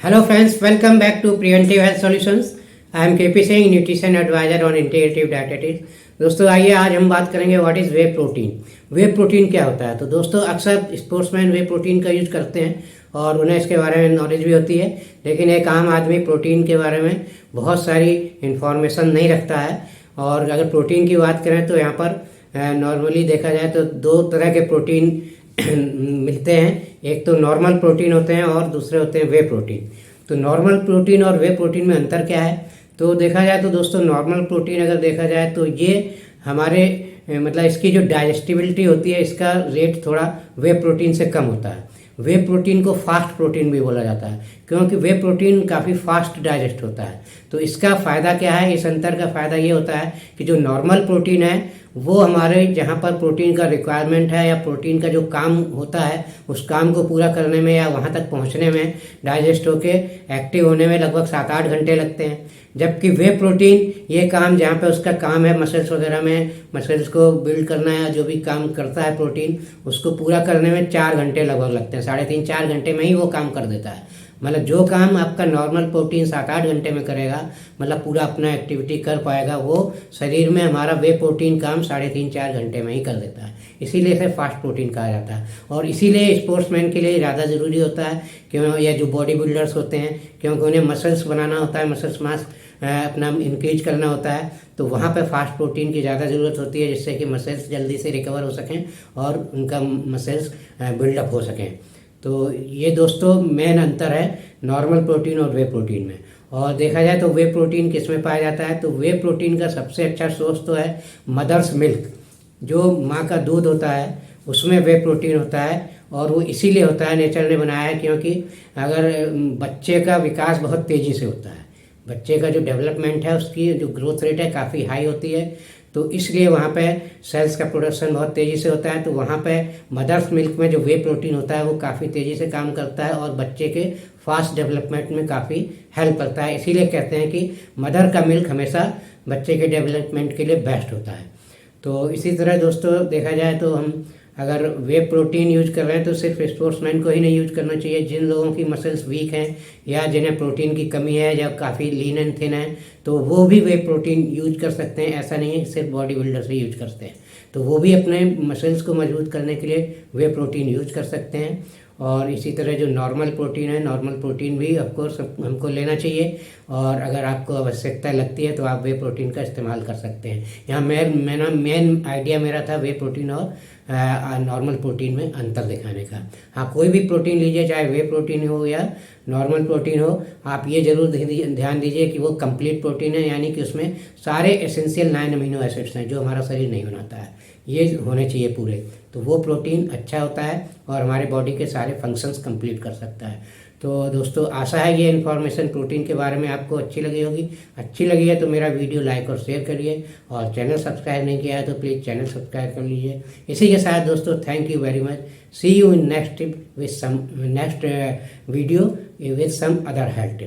Hello friends, welcome back to Preventive Health Solutions. I am KP Singh, nutrition adviser on integrative dietetics. दोस्तों आइए आज हम बात करेंगे what is whey protein. Whey protein क्या होता है। तो दोस्तों अक्सर स्पोर्ट्समैन वे प्रोटीन का यूज करते हैं और उन्हें इसके बारे में नॉलेज भी होती है, लेकिन एक आम आदमी प्रोटीन के बारे में बहुत सारी इंफॉर्मेशन नहीं रखता है। और अगर प्रोटीन की बात करें तो यहाँ पर नॉर्मली देखा जाए तो दो तरह के प्रोटीन मिलते हैं। एक तो नॉर्मल प्रोटीन होते हैं और दूसरे होते हैं वे प्रोटीन। तो नॉर्मल प्रोटीन और वे प्रोटीन में अंतर क्या है। तो देखा जाए तो दोस्तों नॉर्मल प्रोटीन अगर देखा जाए तो ये हमारे मतलब इसकी जो डाइजेस्टिबिलिटी होती है इसका रेट थोड़ा वे प्रोटीन से कम होता है। वे प्रोटीन को फास्ट प्रोटीन भी बोला जाता है क्योंकि वे प्रोटीन काफ़ी फास्ट डाइजेस्ट होता है। तो इसका फ़ायदा क्या है, इस अंतर का फ़ायदा ये होता है कि जो नॉर्मल प्रोटीन है वो हमारे जहाँ पर प्रोटीन का रिक्वायरमेंट है या प्रोटीन का जो काम होता है उस काम को पूरा करने में या वहाँ तक पहुँचने में, डाइजेस्ट होके एक्टिव होने में लगभग 7-8 घंटे लगते हैं। जबकि वे प्रोटीन ये काम जहाँ पे उसका काम है मसल्स वगैरह में, मसल्स को बिल्ड करना है, जो भी काम करता है प्रोटीन उसको पूरा करने में 4 घंटे लगभग लगते हैं। 3.5-4 घंटे में ही वो काम कर देता है। मतलब जो काम आपका नॉर्मल प्रोटीन 7-8 घंटे में करेगा, मतलब पूरा अपना एक्टिविटी कर पाएगा, वो शरीर में हमारा वे प्रोटीन काम 3.5-4 घंटे में ही कर देता है। इसीलिए इसे फास्ट प्रोटीन कहा जाता है। और इसीलिए स्पोर्ट्समैन के लिए ज़्यादा ज़रूरी होता है क्यों, या जो बॉडी बिल्डर्स होते हैं, क्योंकि उन्हें मसल्स बनाना होता है, मसल्स मास अपना इंक्रीज करना होता है। तो वहाँ पे फास्ट प्रोटीन की ज़्यादा ज़रूरत होती है जिससे कि मसल्स जल्दी से रिकवर हो सकें और उनका मसल्स बिल्डअप हो सकें। तो ये दोस्तों मेन अंतर है नॉर्मल प्रोटीन और वे प्रोटीन में। और देखा जाए तो वे प्रोटीन किस में पाया जाता है, तो वे प्रोटीन का सबसे अच्छा सोर्स तो है मदर्स मिल्क। जो माँ का दूध होता है उसमें वे प्रोटीन होता है और वो इसीलिए होता है, नेचर ने बनाया है, क्योंकि अगर बच्चे का विकास बहुत तेज़ी से होता है, बच्चे का जो डेवलपमेंट है उसकी जो ग्रोथ रेट है काफ़ी हाई होती है, तो इसलिए वहाँ पे सेल्स का प्रोडक्शन बहुत तेज़ी से होता है। तो वहाँ पे मदर्स मिल्क में जो वे प्रोटीन होता है वो काफ़ी तेज़ी से काम करता है और बच्चे के फास्ट डेवलपमेंट में काफ़ी हेल्प करता है। इसीलिए कहते हैं कि मदर का मिल्क हमेशा बच्चे के डेवलपमेंट के लिए बेस्ट होता है। तो इसी तरह दोस्तों देखा जाए तो हम अगर वे प्रोटीन यूज कर रहे हैं तो सिर्फ स्पोर्ट्समैन को ही नहीं यूज करना चाहिए। जिन लोगों की मसल्स वीक हैं या जिन्हें प्रोटीन की कमी है या काफ़ी लीन एंड थिन है तो वो भी वे प्रोटीन यूज कर सकते हैं। ऐसा नहीं है कि सिर्फ बॉडी बिल्डर्स ही यूज करते हैं, तो वो भी अपने मसल्स को मजबूत करने के लिए वे प्रोटीन यूज कर सकते हैं। और इसी तरह जो नॉर्मल प्रोटीन है, नॉर्मल प्रोटीन भी ऑफकोर्स हमको लेना चाहिए और अगर आपको आवश्यकता लगती है तो आप वे प्रोटीन का इस्तेमाल कर सकते हैं। यहाँ मेन आइडिया मेरा था वे प्रोटीन और नॉर्मल प्रोटीन में अंतर दिखाने का। हाँ, कोई भी प्रोटीन लीजिए, चाहे वे प्रोटीन हो या नॉर्मल प्रोटीन हो, आप ये जरूर ध्यान दीजिए कि वो कंप्लीट प्रोटीन है, यानी कि उसमें सारे एसेंशियल 9 अमीनो एसिड्स हैं जो हमारा शरीर नहीं बनाता है, ये होने चाहिए पूरे। तो वो प्रोटीन अच्छा होता है और हमारे बॉडी के सारे फंक्शंस कंप्लीट कर सकता है। तो दोस्तों आशा है ये इन्फॉर्मेशन प्रोटीन के बारे में आपको अच्छी लगी होगी। अच्छी लगी है तो मेरा वीडियो लाइक और शेयर करिए और चैनल सब्सक्राइब नहीं किया है तो प्लीज़ चैनल सब्सक्राइब कर लीजिए। इसी के साथ दोस्तों thank you very much. See you in next tip with some next video with some other health tip.